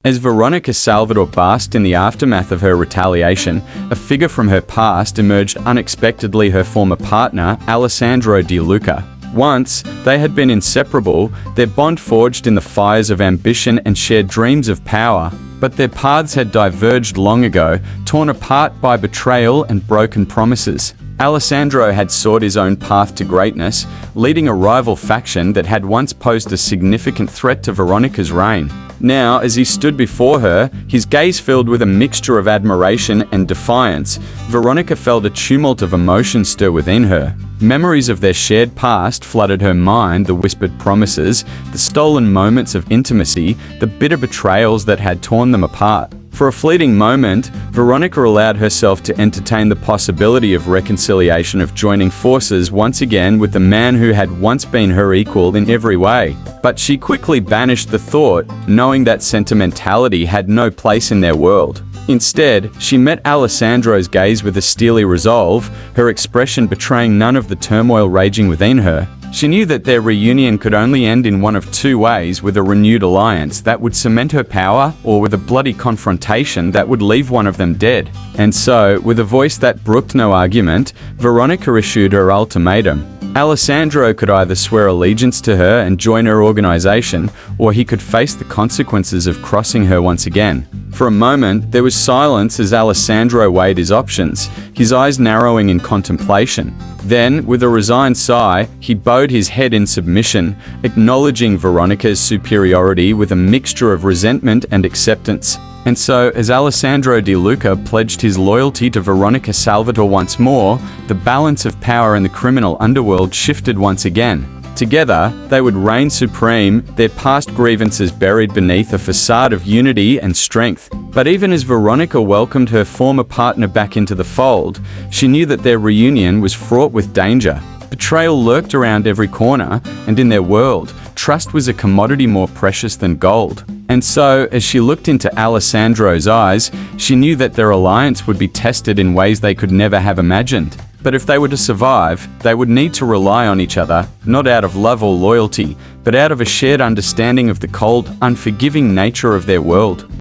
As Veronica Salvatore basked in the aftermath of her retaliation, a figure from her past emerged unexpectedly: her former partner, Alessandro Di Luca. Once, they had been inseparable, their bond forged in the fires of ambition and shared dreams of power. But their paths had diverged long ago, torn apart by betrayal and broken promises. Alessandro had sought his own path to greatness, leading a rival faction that had once posed a significant threat to Veronica's reign. Now, as he stood before her, his gaze filled with a mixture of admiration and defiance, Veronica felt a tumult of emotion stir within her. Memories of their shared past flooded her mind: the whispered promises, the stolen moments of intimacy, the bitter betrayals that had torn them apart. For a fleeting moment, Veronica allowed herself to entertain the possibility of reconciliation, of joining forces once again with the man who had once been her equal in every way. But she quickly banished the thought, knowing that sentimentality had no place in their world. Instead, she met Alessandro's gaze with a steely resolve, her expression betraying none of the turmoil raging within her. She knew that their reunion could only end in one of two ways: with a renewed alliance that would cement her power, or with a bloody confrontation that would leave one of them dead. And so, with a voice that brooked no argument, Veronica issued her ultimatum. Alessandro could either swear allegiance to her and join her organization, or he could face the consequences of crossing her once again. For a moment, there was silence as Alessandro weighed his options, his eyes narrowing in contemplation. Then, with a resigned sigh, he bowed his head in submission, acknowledging Veronica's superiority with a mixture of resentment and acceptance. And so, as Alessandro Di Luca pledged his loyalty to Veronica Salvatore once more, the balance of power in the criminal underworld shifted once again. Together, they would reign supreme, their past grievances buried beneath a facade of unity and strength. But even as Veronica welcomed her former partner back into the fold, she knew that their reunion was fraught with danger. Betrayal lurked around every corner, and in their world, trust was a commodity more precious than gold. And so, as she looked into Alessandro's eyes, she knew that their alliance would be tested in ways they could never have imagined. But if they were to survive, they would need to rely on each other, not out of love or loyalty, but out of a shared understanding of the cold, unforgiving nature of their world.